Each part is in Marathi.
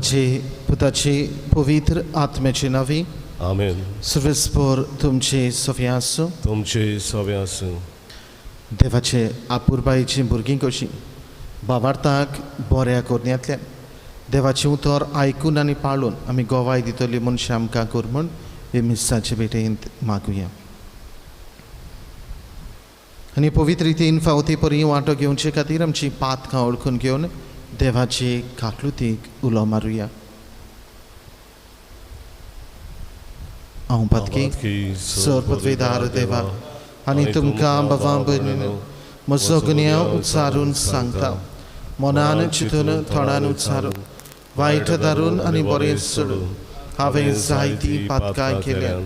पिताचे पुताचे पवित्र आत्म्याचे नावे आमेन. सर्वेस्पर तुमचे सवे आसूं. तुमचे सवे आसूं. देवाचे आपुरबायेची भुरगीं कशीं भावार्थाक बऱ्या कोरण्यांतल्यान देवाचें उतर आयकून आनी पाळून आमी गोवाय दितली मनशां आमकां कर म्हूण हे मिस्साचे भेटेंत मागुया. आनी पवित्र रितीन फावती परी वांटो घेवचे खातीर आमची पातकां ओळखून घेवन देवाचे काकलुतीक उलो मारुया. हांव पातकी सर्पत्वेदार देवा आनी तुमकां भावां भयणीनो म्हजो गुन्यांव उच्चारून सांगता. मनान चिंतून थोडान उच्चारून वायट दारून आनी बरें सोडून हांवें जायती पातकां केल्यात.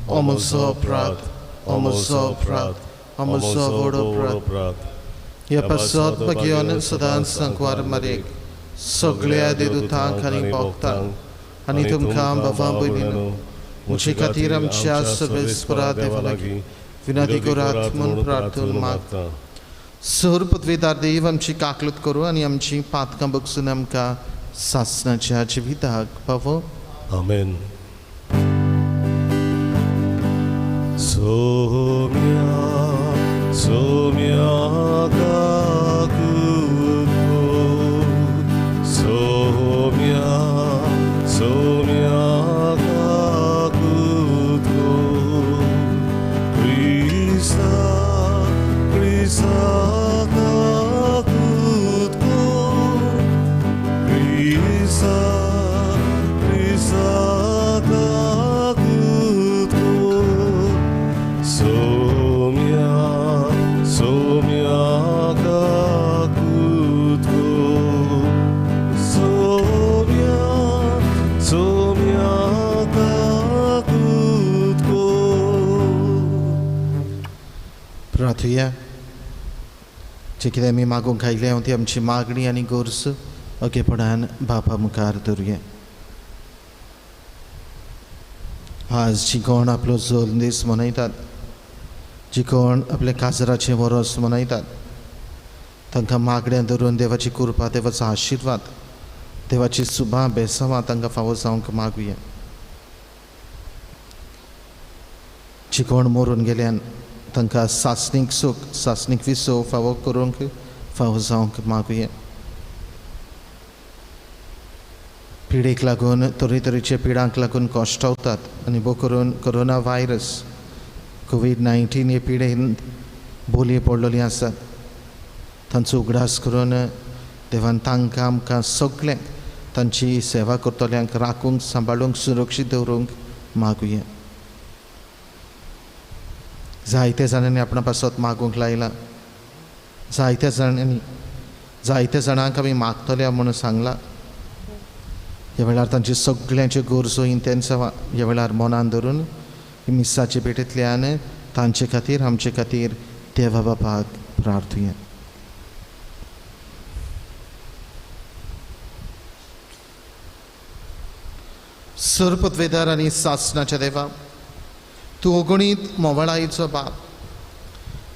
हो म्हजो अपराध, हो म्हजो अपराध, हो म्हजो व्हड अपराध. ह्या पासत घेवन सदांच सांकवार मारेक सगळ्या देदूतांक आनी भक्तांक आनी तुमकां भावां भयणीनो म्हजे खातीर आमच्या सर्वेस्परा देवा लागीं विनंती करात म्हूण प्रार्थून मागता. सर्पत्वेदार देव आमची काकलूत करूं आनी आमची पातकां बगसून आमकां सासणाच्या जिविताक पावो. आमेन. सोम्या सोम्या काकुको सोम्या सोम्या काकुको क्रिसा क्रिसा काकुको क्रिसा क्रिसा काकुको सोम्या सोम्या काकुको सोम्या सोम्या काकुको. प्रार्थुया. जे कितें आमी मागूंक आयले ती आमची मागणी आनी गोरस अगेपणान बापा मुखार दवरुया. आज जी कोण आपलो जल्म दीस मनयतात, जी कोण आपले काजराचे वरस मनयतात, तांकां मागण्या धरून देवाची कृपा, देवाचो आशिर्वाद, देवाची सुभां बेसांवां तांकां फावो जावंक मागुया. जी कोण मरून गेल्यान तांकां सासणीक सूख, सासणीक विसो फावो करूंक फावो जावंक मागुया. पिडेक लागून तरेतरेचे पिडांक लागून कश्टावतात आनी बो करून कोरोना व्हायरस कोविड-19 हे पिडेन बोली पडलेली आसात. तांचो उगडास करून देवान तांकां आमकां सगळ्यांक तांची सेवा करतल्यांक राखूंक सांबाळूंक सुरक्षीत दवरूंक मागुया. जायत्या जाणांनी आपणा पासत मागूंक लायला. जायत्या जाणांक आमी मागतल्या म्हणून सांगला. ह्या वेळार तांचे सगळ्यांच्यो गरजो इंतेन्सांवां ह्या वेळार मनान धरून मिस्साचे पेटेंतल्यान तांचे खातीर आमचे खातीर देवा बापाक प्रार्थुया. सर्पत्वेदार आनी सासणाच्या देवा, तूं अगणीत मोवाळायेचो बाप.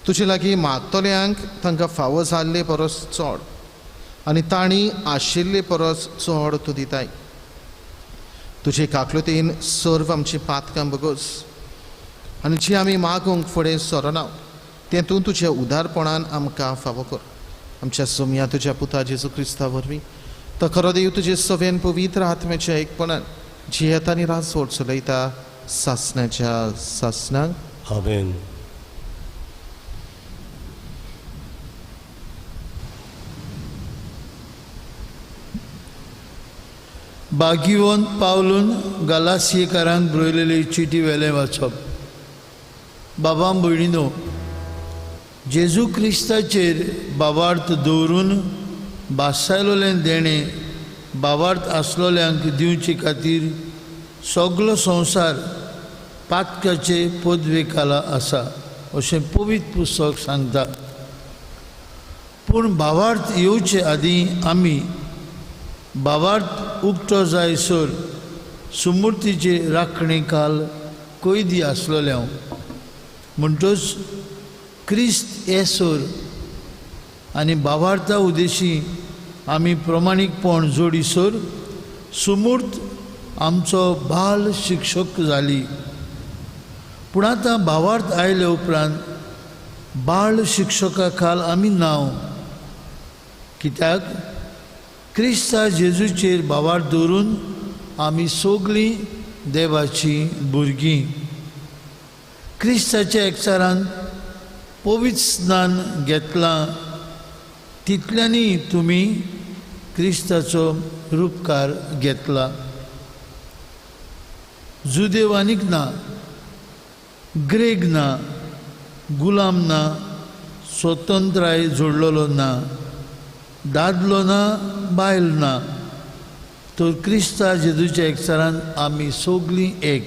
तुजे लागीं मागतल्यांक तांकां फावो जाल्ले परस चड आनी तांणी आशिल्ले परस चड तूं दिताय. तुजे काकलुतीन सर्व आमची पातकां बगोस आनी जी आमी मागूंक फुडें सरना तें तूं तुज्या उदारपणान आमकां फावो कर. आमच्या सोम्या तुज्या पुता जेजू क्रिस्ता वरवीं तो खरो देव तुजे सवेन पवित्र आत्म्याच्या एकपणान जियेता आनी रासवट चलयता सासणाच्या सासणाक. आमेन. बागीवंत पावलून गलासियेकारांक बरयलेली चिटी वेलें वाचप. बाबा भयणीनो, जेजू क्रिस्ताचेर बाबार्थ दवरून बासायलोलें देणें बाबार्थ आसलोल्यांक दिवचे खातीर सगळो संवसार पातकाचे पदवेखाला आसा अशें पवित्र पुस्तक सांगता. पूण बाबार्थ येवचे आदीं आमी बाबार्थ उक्तो जायसर सुमूर्तीचे राखणेकाल कैदी आसलोल्यांक म्हणटच क्रिस्त येसोर आनी बाबार्था उदेशी आमी प्रमाणीकपण जोडिसोर सुमूर्त आमचो बाल शिक्षक जाली. पूण आतां भावार्थ आयले उपरांत बाळ शिक्षका खाल आमी नांव, कित्याक क्रिस्ता जेजूचेर भावार्थ दवरून आमी सगळीं देवाची भुरगीं. क्रिस्ताच्या एकचारान पवित्र स्नान घेतलां तितल्यांनी तुमी क्रिस्ताचो रूपकार घेतला. जुदेवानीक ना, ग्रेक ना, गुलाम ना, स्वतंत्राय जोडलेलो ना, दादलो ना, बायल ना, तर क्रिस्ता जेजूच्या एकचारान आमी सगळीं एक.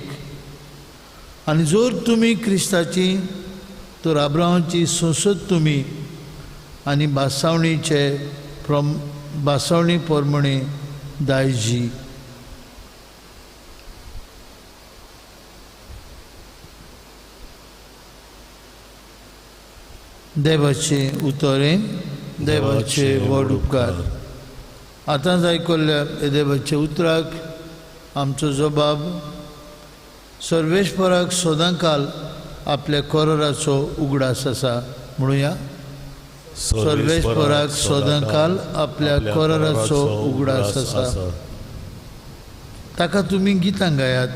आनी जर तुमी क्रिस्ताची तर अब्राहामाची संसद तुमी आनी बासावणी प्रमाणे दायजी. देवाचे उतोरे, देवाचे व्हड उपकार. आतांच आयकल्ल्या देवाच्या उतराक आमचो जबाब सर्वेश्वराक सदांकाल आपल्या कोराराचो उगडास आसा. म्हणुया, सर्वेश्वराक सदांकाल आपल्या कोराराचो उगडास आसा. ताका तुमी गितां गायात,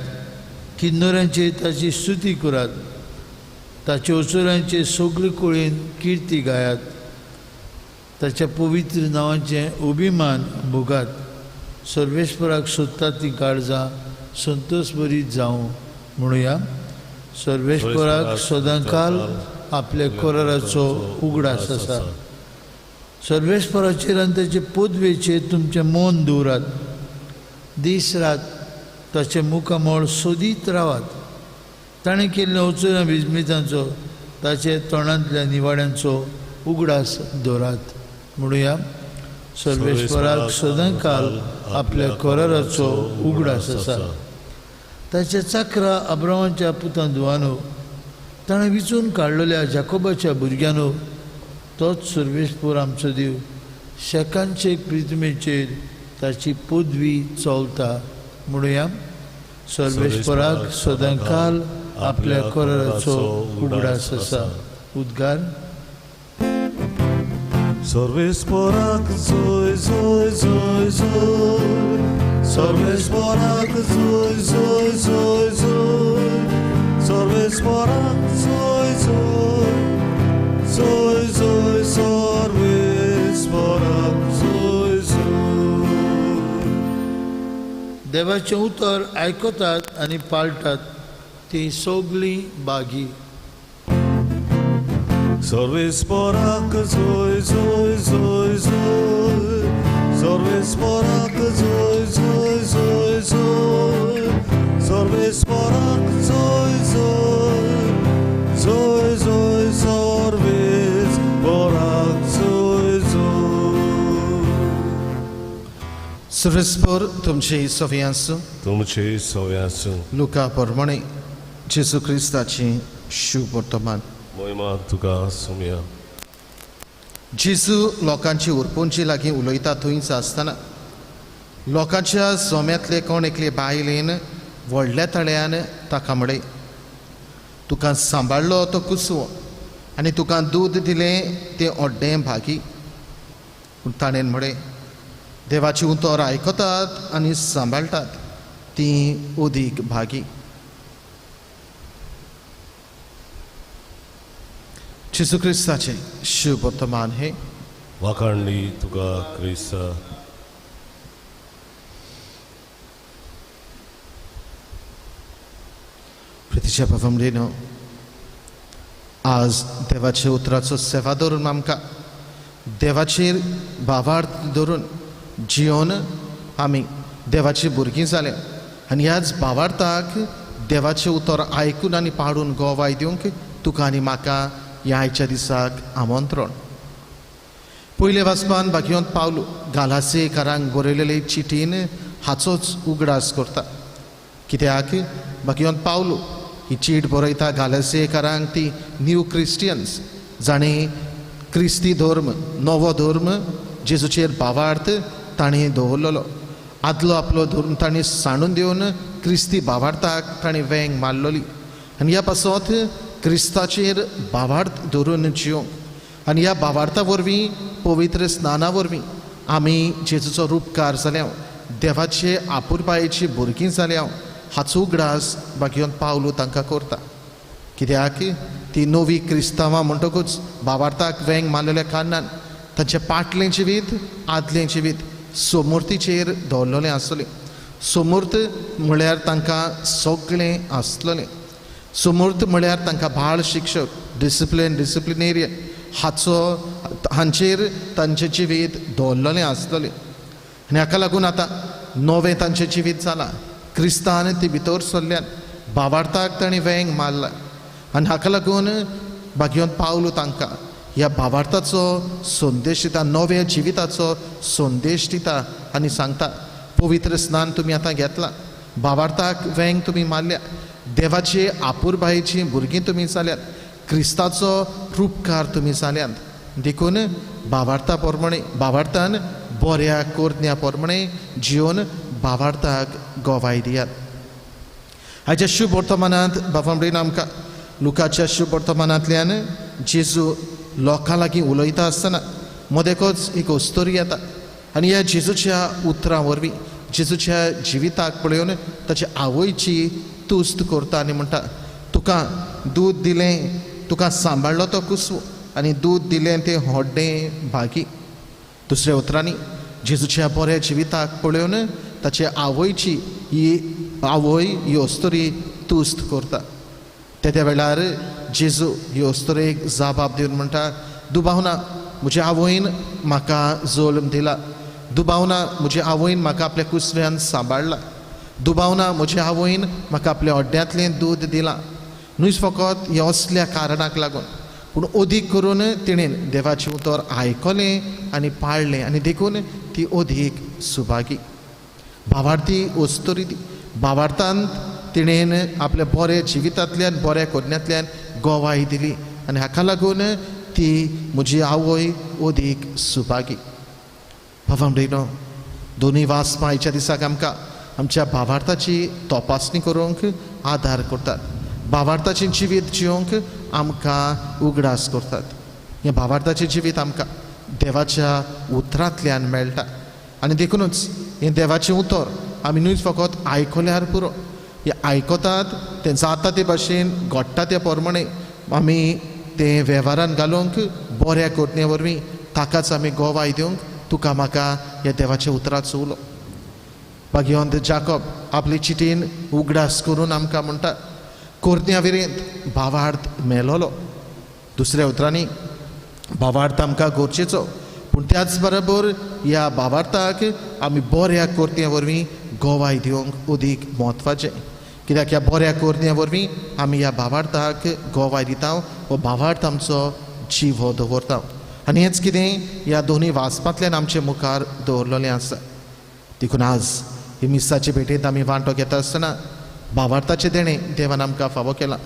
किन्नरांचेर ताची स्तुती करात, ताच्या ओचोऱ्यांचे सगळे कुळीन किर्ती गायात, ताच्या पवित्र नांवाचें अभिमान भोगात. सर्वेश्वराक सोदतात ती काळजां संतोश बरी जावं. म्हणुया, सर्वेश्वराक सदांकाल आपल्या कोराराचो उगडास आसा. सर्वेश्वराचेर आनी ताचे पदवेचेर तुमचें मन दवरात. दीस रात ताचे मुखामोळ सोदीत रावात. ताणें केल्ल्या ओचोऱ्या विस्मितांचो, ताचे तोंडांतल्या निवाड्यांचो उगडास दवरात. म्हणुया, सर्वेश्वराक सदांकाल आपल्या कोराराचो उगडास आसा. ताच्या चाकरा अब्रामाच्या पुतां दुवानो, ताणें विचून काडलेल्या जाकोबाच्या भुरग्यानो, तोच सर्वेश्वर आमचो देव शेकांचे प्रितमेचेर ताची पदवी चलता. म्हणुया, सर्वेश्वराक सदांकाल आपल्या कोराराचो उगडास आसा. उद्गार. सर्वेश्वराक जय जय जय जय, सर्वेश्वराक जय जय जय जय, सर्वेश्वराक जय जय जय जय, सर्वेश्वराक जय जय. देवाचें उतर आयकतात आनी पाळटात ती सगळीं बागी. सर्वेश्वराक जय जय जय जय, सर्वेश्वराक जय जय जय जय, सर्वेश्वराक जय जय जय जय, सर्वेश्वराक जय जय. सर्वेस्पर तुमचे सव्यांस, तुमचे सव्यांस. लुका प्रमाणे जेजू क्रिस्ताची शुभ वर्तमान. महिमा तुका सुमया. जेजू लोकांची उरपोंची लागीं उलयता थंयच आसतना लोकांच्या जोम्यांतले कोण एकले बायलेन व्हडल्या तळ्यान ताका म्हळें, तुका सांबाळलो तो कुसवो आनी तुका दूद दिलें तें ओड्डें भागी. पूण ताणें म्हळें, देवाची उतर आयकतात आनी सांबाळटात ती ओदीक भागी. जेजू क्रिस्ताचे शुभ वर्तमान हे. वाखाणली तुका क्रिस्ता. प्रितीच्या भावमडेनो, आज देवाच्या उतराचो सेवा धरून आमकां देवाचेर भावार्थ धरून जियोन आमी देवाची भुरगीं जाल्या आनी ह्याच भावार्थाक देवाचें उतर आयकून आनी पाडून गोवाय दिवंक तुका आनी म्हाका ह्या आयच्या दिसाक आमंत्रण. पयले वाचपान भाग्यवंत पावलो गालासेकारांक बरयलेले चिटीन हाचोच उगडास करता. कित्याक भाग्यवंत पावलो ही चीट बरयता गालासेकारांक ती न्यू क्रिस्टियन्स जाणीं क्रिस्ती धर्म, नवो धर्म जेजूचेर भावार्थ ताणें दवरलेलो आदलो आपलो धरून तांणी सांडून दिवन क्रिस्ती भावार्थाक तांणी वेंग मारलोली आनी ह्या पासत क्रिस्ताचेर भावार्थ धरून जिवंक आनी ह्या भावार्था वरवीं पवित्र स्नाना वरवीं आमी जेजूचो रूपकार जाल्या देवाचे आपुरबायेची भुरगीं जाल्या हाचो उगडास घेवन पावलो तांकां करता कित्याक ती नवी क्रिस्तांवां म्हणटकूच भावार्थाक वेंग मारलेल्या कारणान तांचें पाटलें जिवीत आदलें जिवीत समूर्तीचेर दवरलेलें आसलें समूर्त म्हळ्यार तांकां सगळें आसलेलें समूर्त म्हळ्यार तांकां बाळ शिक्षक डिसिप्लिनेरियन हांचेर तांचें जिवीत दवरलेलें आसलेलें आनी हाका लागून आतां नवें तांचें जिवीत जालां क्रिस्तान ती भितर सरल्यान भावार्थाक तांणी वेंग मारला आनी हाका लागून घेवन पावलो तांकां ह्या भावार्थाचो संदेश दिता नव्या जिविताचो संदेश दिता आनी सांगता पवित्र स्नान तुमी आतां घेतलां भावार्थाक वेंग तुमी मारल्या देवाचे आपुरबायेची भुरगीं तुमी जाल्यात क्रिस्ताचो रूपकार तुमी जाल्यात देखून भावार्था प्रमाणे भावार्थान बऱ्या कोरन्या प्रमाणे जिवन भावार्थाक गोवाय दियात हाच्या शुभ वर्तमानांत बापामडेन आमकां लुकाच्या शुभ वर्तमानांतल्यान जेजू लोकां लागीं उलयता आसतना मदेकच एक ओस्तोरी येता आनी ह्या जेजूच्या उतरां वरवीं जेजूच्या जिविताक पळयोवन ताचे आवयची तुस्त करता आनी म्हणटा तुका दूद दिलें तुका सांबाळ्ळो तो कुसवो आनी दूद दिलें तें व्हडलें भागी दुसऱ्या उतरांनी जेजूच्या बऱ्या जिविताक पळयोवन ताचे आवयची ही आवय ही ओस्तोरी तुस्त करता त्या वेळार जेजू ही ओस्तोरेक जाबाब दिवन म्हणटा दुबावना म्हज्या आवयन म्हाका जल्म दिला दुबावना म्हज्या आवयन म्हाका आपल्या कुसव्यान सांबाळला दुबावना म्हज्या आवयन म्हाका आपल्या ओड्ड्यांतलें दूद दिलां न्हूच फकत ह्या असल्या कारणाक लागून पूण अदीक करून तिणेन देवाचें उतर आयकलें आनी पाळलें आनी देखून ती अदीक सुभागी भावार्थी ओस्तोरी ती भावार्थांत तिणेन आपल्या बऱ्या जिवितांतल्यान बऱ्या कोन्यांतल्यान गोवाय दिली आनी हाका लागून ती म्हजी आवय अदीक सुभागी भावांडयनो दोनूय वाचपां आयच्या दिसाक आमकां आमच्या भावार्थाची तपासणी करूंक आदार करतात भावार्थाचें जिवीत जिवंक आमकां उगडास करतात हें भावार्थाचें जिवीत आमकां देवाच्या उतरांतल्यान मेळटा आनी देखूनच हें देवाचें उतर आमी न्हूच फकत आयकल्यार पुरो हें आयकतात तें जाता ते भाशेन घडटा त्या प्रमाणे आमी तें वेव्हारान घालूंक बऱ्या कोटणे वरवीं ताकाच आमी गोवाय दिवंक तुका म्हाका ह्या देवाच्या उतराचो उलो भाग्यवंत जाकोब आपली चिटीन उगडास करून आमकां म्हणटा कोरन्या विरेंत भावार्थ मेलोलो दुसऱ्या उतरांनी भावार्थ आमकां गरजेचो पूण त्याच बरोबर ह्या भावार्थाक आमी बऱ्या कोरन्या वरवीं गोवाय दिवंक अदीक म्हत्वाचें कित्याक ह्या बऱ्या कोरन्या वरवीं आमी ह्या भावार्थाक गोवाय दिता वो भावार्थ आमचो जीव दवरता आनी हेंच कितें ह्या दोनूय वाचपांतल्यान आमचे मुखार दवरलेलें आसा देखून आज हे मिसाचे भेटेंत आमी वांटो घेता आसतना भावार्थाचें देणें देवान आमकां फावो केलां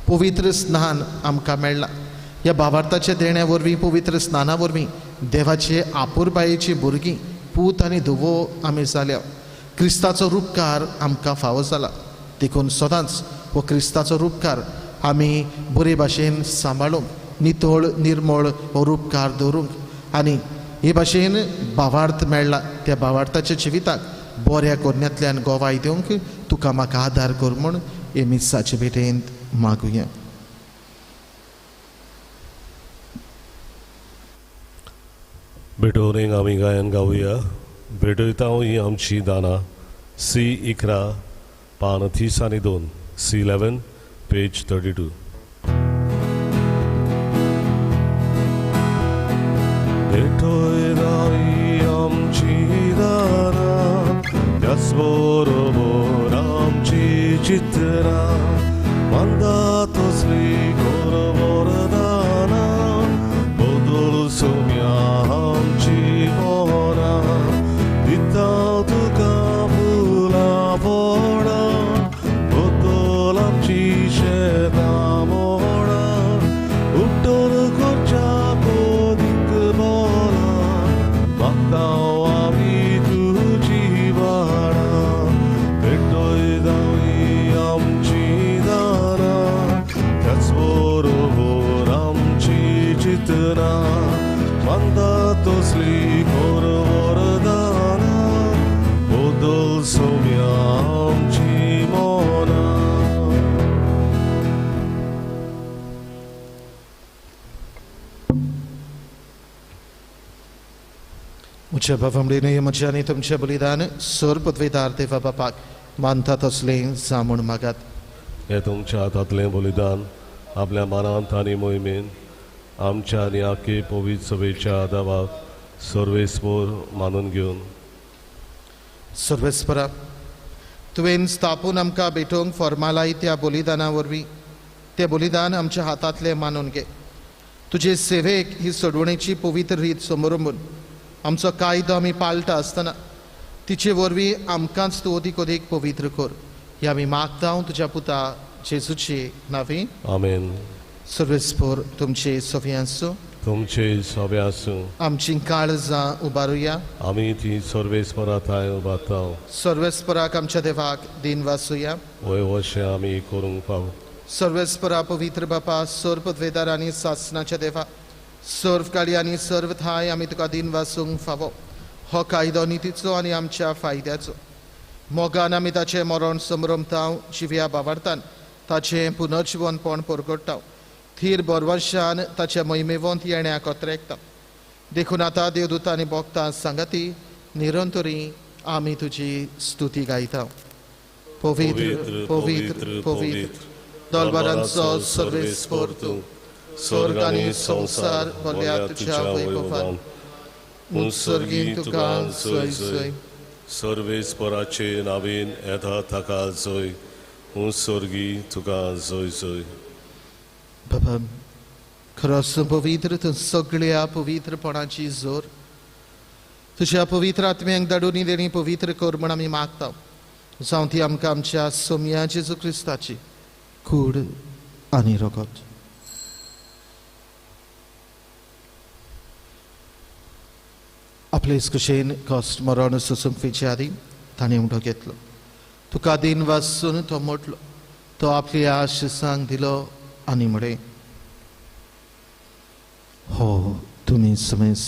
पवित्र स्नान आमकां मेळ्ळां ह्या भावार्थाच्या देण्या वरवीं पवित्र स्नाना वरवीं देवाचे आपुरबायेची भुरगीं पूत आनी धुवो आमी जाल्या क्रिस्ताचो रूपकार आमकां फावो जाला देखून सदांच हो क्रिस्ताचो रूपकार आमी बरे भाशेन सांबाळूंक नितळ निर्मळ हो रूपकार दवरूंक आनी हे भाशेन भावार्थ मेळ्ळा त्या भावार्थाच्या जिविताक बऱ्या कोन्यांतल्यान गोवाय दिवंक तुका म्हाका आदार कर म्हूण हे मिसाचे भेटेंत मागुया भेटोवरेक आमी गायन गावुया भेटयता ही आमची दाना C11 पान 32 C11 पेज 32 भेटयता ही आमची दाना त्याच बरोबर आमची चित्रां मानता तसली गोर वरदाना बदल सोम्या आमची मोरां दिता तुका फुलां फळां बदल आमची शेतां मोडां उठून करच्या कोदीक बोलां मागता आमी तुजी वाट प्रार्थना मानतात तसली कोर वरदाना बदल सोम्या आमची मोना. म्हज्या भावमडीने म्हज्या आनी तुमचें बलिदान सोर पदवेदार देवा बापाक मानतात असलें जामून मागात. हे तुमच्या हातांतलें बलिदान आपल्या मानांत आनी मोहिमेन आमच्या आनी आख्खे पवित्र सभेच्या आदाराक सर्वेस्पोर मानून घेवन सर्वेस्परा तुवें स्थापून आमकां भेटोवंक फॉर्मालाय त्या बलिदाना वरवीं तें बलिदान आमच्या हातांतलें मानून घे. तुजे सेवेक ही सोडवणेची पवित्र रीत समोरून आमचो कायदो आमी पाळटा आसतना तिचे वरवीं आमकांच तूं अदीक अदीक पवित्र कर. हे आमी मागता तुज्या पुता जेजूचे नांवी. आमेन. सर्वेस्पोर तुमचे सवे आसूं. तुमचे सवे आसूं. आमची काळजां उबारुया. आमी ती सर्वेस्परांताय उबारता. सर्वेस्पराक आमच्या देवाक दिन वासुया. वय अशें आमी करूंक पाव. सर्वेस्परा पवित्र बापा सोर पदवेदार आनी सासणाच्या देवा सर्व काळी आनी सर्व थाय आमी तुका दिन वासूंक फावो. हो कायदो नितीचो आनी आमच्या फायद्याचो. मोगान आमी ताचें मरण समरमता जिव्या बावार्थान ताचें पुनर्जीवनपण परगट्टा. थीर बरवर्शान ताच्या मोहिमेवंत येण्याक कोत्रेकता. देखून आतां देवदूतांनी भोगतां सांगाती निरंतरी आमी तुजी स्तुती गायता. पवित्र पवित्र पवित्र दलबरांचो सर्वेस्पोर तूं. स्वर्ग आनी संवसार भरल्या तुज्या वैभवान. मुत्सर्गी तुका सय सय. सर्वेस्पराचे नांवेन येता ताका जय. मुत्सर्गी तुका जय जय. बाबा खरोच पवित्र तूं सगळ्या पवित्रपणाची जोर तुज्या पवित्र आत्म्यांक धाडून देणी पवित्र कर म्हण आमी मागता. जावं ती आमकां आमच्या सोम्या जेजू क्रिस्ताची कूड आनी रगत. आपलेच कुशेन कॉस्ट मरण सोसूंक वेचे आदी ताणें उडो घेतलो. तुका दिन वासून तो मोडलो. तो आपल्या आशिसांक दिलो आनी म्हळे हो तुमी समेस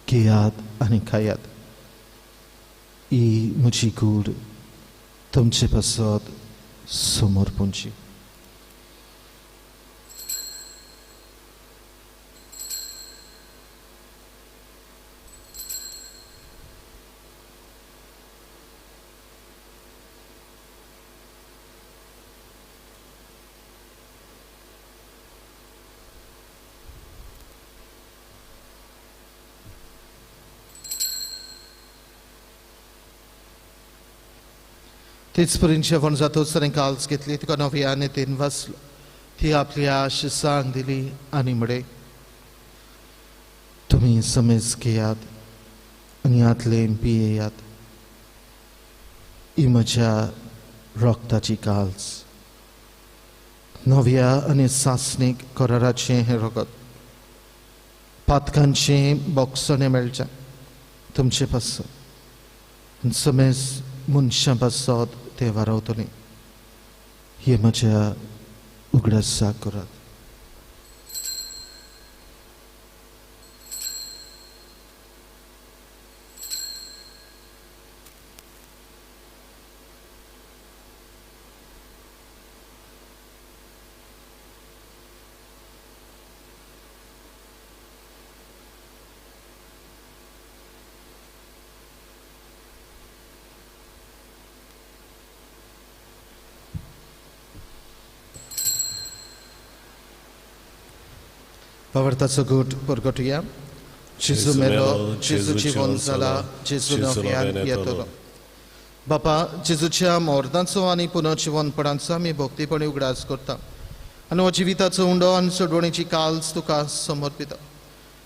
घेयात आनी खायात. ही म्हजी कूड तुमचे पासत समर्पणची. तेच पर्यंत जेवण जातोच ताणें काल्स घेतली. तुका नव्यान तेन वाचलो. ती आपल्या आशिसांक दिली आनी म्हळे तुमी समेज घेयात आनी आतलें पियेयात. ही म्हज्या रोगताची काल्स. नव्या आनी सासणीक कराराचें हें रगत. पातकांचें बोगसणें मेळचें तुमचे पासत. समेज मनशां पासत ते वारवतलीं. हे म्हज्या उगडासाक करात. Powartaco gód porgotuja. Jezu melo, Jezu dziwon zala, Jezu nowian yatolo. बापा जेजूच्या मोर्दांचो आनी पुनर्जीवनपणाचो आमी भक्तीपणी उगडास करता आनी हो जिविताचो उंडो आनी सोडवणेची काल्स तुका समर्पिता.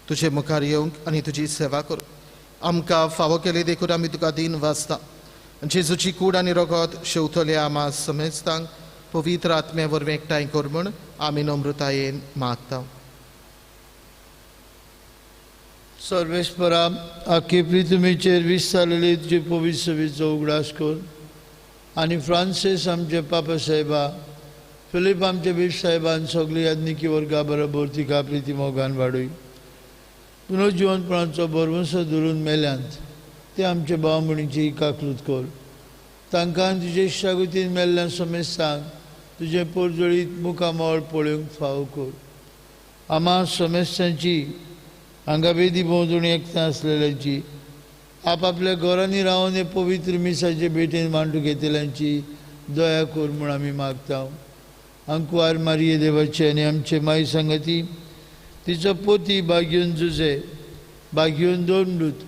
तुजे मुखार येवंक आनी तुजी सेवा करूंक आमकां फावो केले देखून आमी तुका दिन वाचता. जेजूची कूड आनी रगत शेवतल्या आमा समेस्तांक पवित्र आत्म्या वरवीं एकठांय कर म्हूण आमी नम्रतायेन मागता. सर्वेस्परा आख्खे पृथ्वीचेर विस्तारलेली तुजे पवित्र सभेचो उगडास कर आनी फ्रांसीस आमचे पापा साहेबा फिलीप आमच्या बीश साहेबान सगळी याज्ञिकी वर्गा बरोबर तिका प्रिती मोगान वाडूय. पुनर्जिवनपणाचो बरवंसो धरून मेल्यांत ते आमचे भाव म्हणीची काकलूत कर. तांकां तुजे शागुतीन मेल्ल्यान समेत सांग तुजे पोरजळीत मुखामोळ पळोवंक फावो कर. आम्हा समेस्तांची हांगा वेदी भोंवतणी एकठांय आसलेल्यांची आपआपल्या घरांनी रावन हे पवित्र मिसाचे भेटेन मांडूंक येतल्यांची दया कर म्हूण आमी मागता. अंकुवार मारिये देवाचे आनी आमचे माई सांगती तिचो पोती बागयोन जुजे बागयोन दोंडूत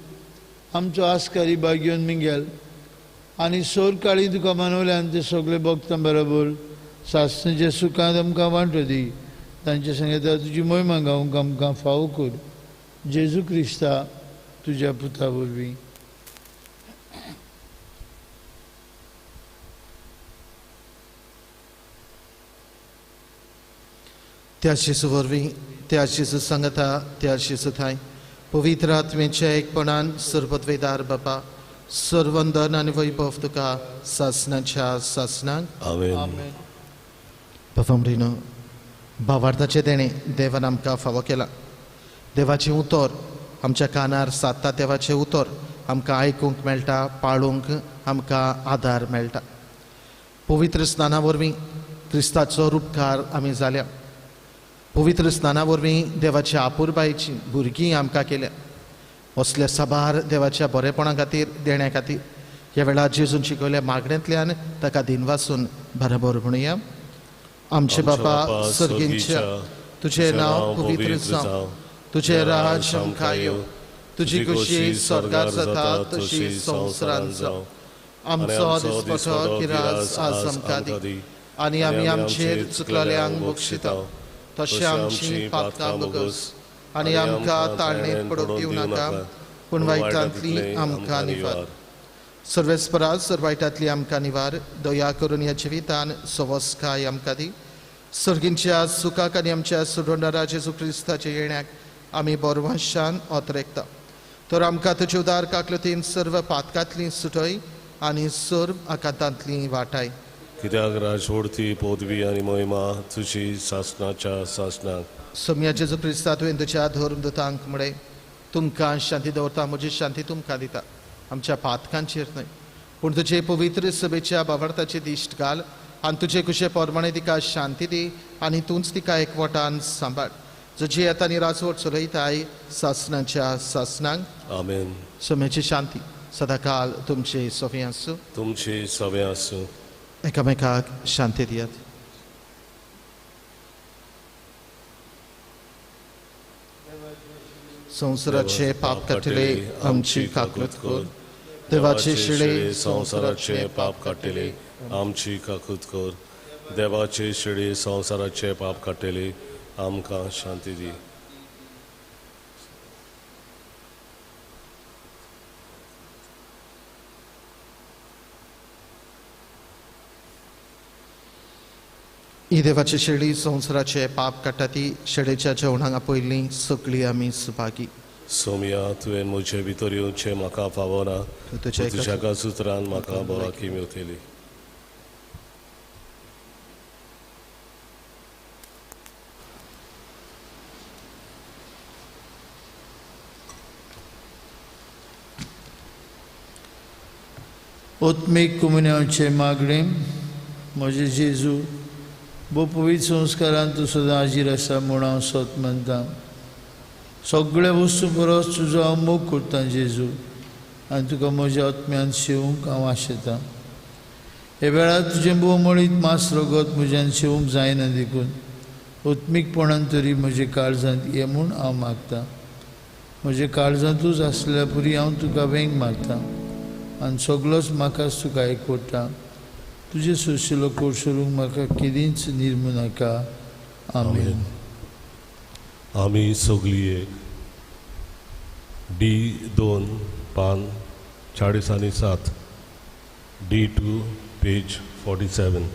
आमचो आस्कारी बागयोन मिंगेल आनी सोर काळी तुका मानवल्यान ते सगळे भक्तां बरोबर सासणेच्या सुखांत आमकां वांटो दी. तांचे सांगता तुजी महिमा गावंक आमकां फावो कर. जेजू क्रिस्ता तुज्या पुता वरवीं. त्या शिशू वरवीं त्या शिशू सांगता त्या शिशू थाय पवित्र आत्मेच्या एकपणान सर्वद्वेदार बापा सर्वंदन आनी वैभव तुका सासणाच्या सासणाक. आमेन. पफमरीनो भावार्थाचे देणे देवान आमकां फावो केला. देवाचें उतर आमच्या कानार सादता. देवाचें उतर आमकां आयकूंक मेळटा, पाळूंक आमकां आदार मेळटा. पवित्र स्नाना वरवीं क्रिस्ताचो रूपकार आमी जाल्या. पवित्र स्नाना वरवीं देवाच्या आपुरबायेची भुरगीं आमकां केल्या. असल्या साबार देवाच्या बरेपणा खातीर देण्या खातीर ह्या वेळार जेजून शिकयल्या मागण्यांतल्यान ताका दिनवासून बरोबर म्हणुया. आमचे बापा सर्गींच्या तुझे नांव पवित्र जावं, तुझे राज आमकां येवं, तुजी खुशी स्वर्गार जाता तशी संवसारांत जावं. आमचो दिसपठो किरास आज आमकां दी आनी आमी आमचेर चुकलेल्यांक बक्षिता तशें आमची पातकां बगस आनी आमकां ताळणेंत पडूंक दिवं नाका पूण वायटांतली आमकां निवार. सर्वेस्परा सर्वायटांतली आमकां निवार. दया करून ह्या जिवितान सवस्काय आमकां दी. सर्गींच्या सुखाक आनी आमच्या सुडोंडारा जेजू क्रिस्ताच्या येण्याक आमी बोरवाशान ओतरेकता. तर आमकां तुजे उदार काकलुतीन सर्व पातकांतली सुटय आनी सर्व आकांतांतली वाटाय. कित्याक राजवडती पदवी आनी महिमा तुजी सासणाच्या सासणाक. सोम्या जेजू क्रिस्ता तुवें तुज्या धर्मदूतांक म्हणय तुमकां शांती दवरता, म्हजी शांती तुमकां दिता. आमच्या पातकांचेर न्हय पूण तुजे पवित्र सभेच्या भावार्थाची दिश्ट घाल आनी तुजे कुशे पोरमाणे तिका शांती दी आनी तूंच तिका एकवटान सांबाळ. तुजी येता आनी राजवट चलयताय सासणाच्या सासणाक. आमेन. सोम्याची शांती सदाकाल तुमचे सोबी आसूं. तुमची सवय आसूं. एकामेकाक शांती दियात. संवसाराचे पाप काटिले आमची काकूत कर. देवाचे शिळे संवसाराचे पाप काटिले आमची काकूत कर. देवाचे शिळे संवसाराचे पाप काटिले आमकां शांती दी. ही देवाची शेळी संवसाराचे पाप काडटा ती शेळेच्या जेवणाक पयलीं सगळीं आमी सुभागी. सोम्या तुवें म्हजे भितर येवचें म्हाका फावना, तुज्या कासुत्रान म्हाका भलायकी मेवतली. ओत्मीक कुमन्याचे मागणे म्हजे जेजू बो पवित्र संस्कारांत तूं सदां हाजीर आसा म्हूण हांव सत मानतां. सगळे वस्तू परस तुजो हांव मोग करतां जेजू आनी तुका म्हज्या आत्म्यान शेवूंक हांव आशेतां. हे वेळार तुजें भोवमळीत मास रगत म्हज्यान शेवूंक जायना देखून ओत्मीकपणान तरी म्हजे काळजांत ये म्हूण हांव मागतां. म्हजे काळजांतूच आसल्या पुरी हांव तुका वेंग मारतां आनी सगळोच म्हाकाच तुका एकवटा. तुजे सुशिलो कोसरूंक म्हाका केदींच निर्मू नाका. आमेन. आमी सगळी एक D2 पान 40 आनी 7 D2 page 47.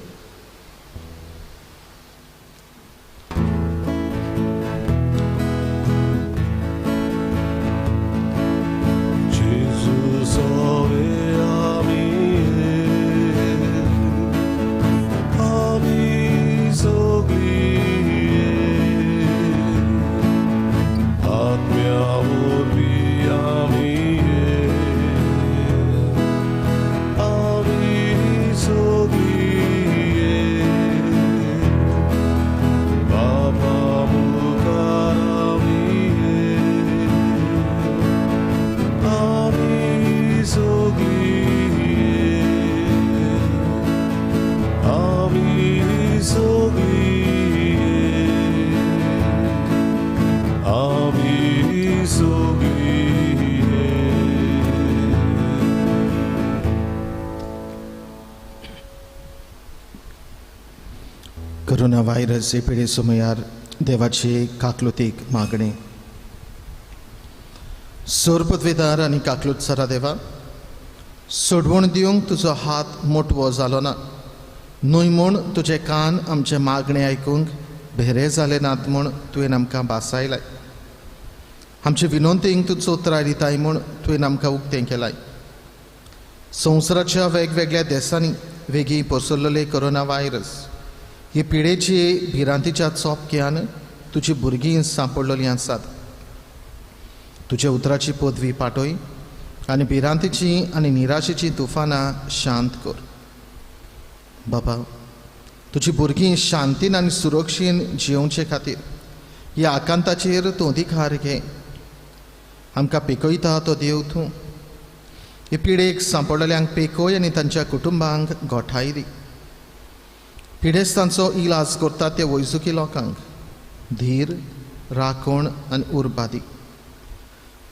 So corona virus हे पिढी सुमयार देवाची काकलुतीक मागणी. सोरपतवेदार आनी काकलूत सरा देवा, सोडवण दिवंक तुजो हात मोठवो जालो ना. न्हय म्हूण तुजे कान आमचे मागणे आयकूंक भेरे जाले नात म्हूण तुवें आमकां बासायलाय. आमचे विनोंतेंक तूं चोत्राय दिताय म्हूण तुवें आमकां उक्तें केलाय. संवसाराच्या वेगवेगळ्या देशांनी वेगळी पसरलेले कोरोना व्हायरस ही पिडेची भिरांतीच्या चोपक्यान तुजी भुरगीं सांपडलेलीं आसात. तुजे उतराची पदवी पाटय आनी भिरांतीची आनी निराशेची तुफानां शांत कर. बाबा, तुजी भुरगीं शांतीन आनी सुरक्षेन जिवचे खातीर ह्या आकांताचेर तूं अधिकार घे. आमकां पिकयता तो देव तूं. हे पिडेक सांपडलेल्यांक पेकय आनी तांच्या कुटुंबांक गोठाय दी. पिडेस्तांचो इलाज करतात ते वैजकी लोकांक धीर, राखण आनी उर्बा दी.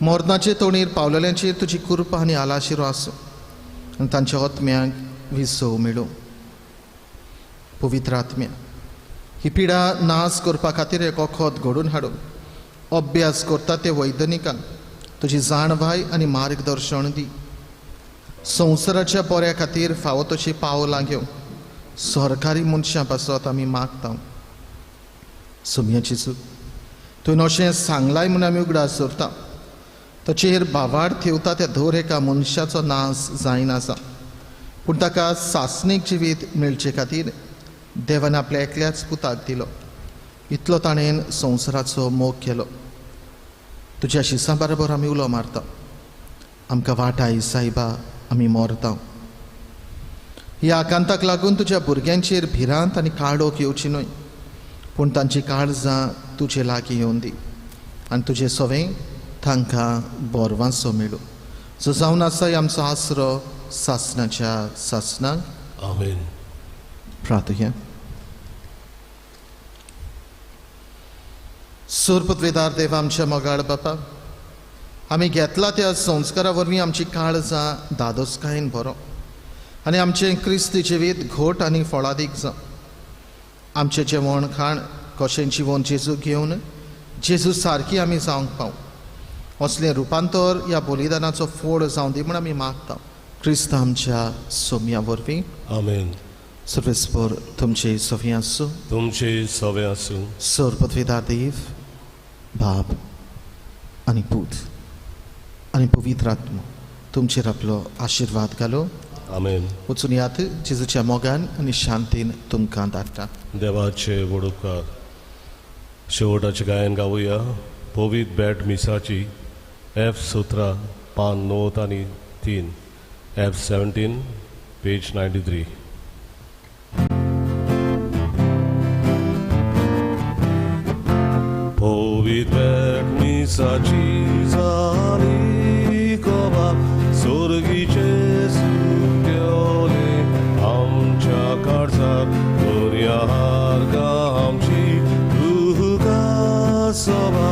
मोरनाचे तोणीर पावलेल्यांचेर तुजी कृपा आनी आलाशिरो आसूं आनी तांच्या आत्म्यांक विसव मेळूं. पवित्र आत्म्या, ही पिडा नाश करपा खातीर एक वखद घडोवन हाडून अभ्यास करतात ते वैज्ञानिकांक तुजी जाणवाय आनी मार्गदर्शन दी. संवसाराच्या बऱ्या खातीर फावो तशी पावलां घेवंक सरकारी मनशां पासत आमी मागता. सुमयाची चूक तुवें अशें सांगलाय म्हूण आमी उगडास करता. ताचेर बावाड ठेवता त्या धर एका मनशाचो नाश जायनासा, पूण ताका सासणीक जिवीत मेळचे खातीर देवान आपल्या एकल्याच पुताक दिलो. इतलो ताणें संवसाराचो मोग केलो. तुज्या शिसां बरोबर आमी उलो मारता. आमकां वाटाय सायबा, आमी मोरता. ह्या आकांताक लागून तुज्या भुरग्यांचेर भिरांत आनी काळोख येवची न्हय, पूण तांची काळजां तुजे लागीं येवन दी आनी तुजें सवें तांकां बोरवांचो मेळूं. जो जावन आसा आमचो आसरो सासणाच्या सासणाक. आमेन. प्रार्थया. सोरपतवेदार देवा, आमच्या मोगाळ बापा, आमी घेतला त्या संस्कारा वरवीं आमची काळजां दादोसकायेन भरो आनी आमचें क्रिस्ती जिवीत घोट आनी फळादीक जावं. आमचें जेवण खाण कशें जिवन जेजू घेवन जेजू सारकी आमी जावंक पावूं असलें रुपांतर ह्या बलिदानाचो फोड जावं दी म्हूण आमी मागता. क्रिस्त आमच्या सोम्या वरवीं. आमेन. सर्वेस्पर तुमचे सव्या आसूं. तुमचे सवे आसूं. सोरपतवेदार देव, बाब आनी पूत आनी पवित्र आत्मा तुमचेर आपलो आशिर्वाद घालो. आमेन. वचून यात जेजूच्या मोगान आनी शांतीन तुमकां धाडटा. देवाचे व्हड उपकार. शेवटाचें गायन गावुया. पवित्र बॅट मिसाची F17 पान 9 आनी 3, F17 पेज 93. पवित्र बॅट मिसाची जाली कोबा सोर्गीचे सुट्योले आमच्या काळजात दोर्या हारगा आमची तुका सोबा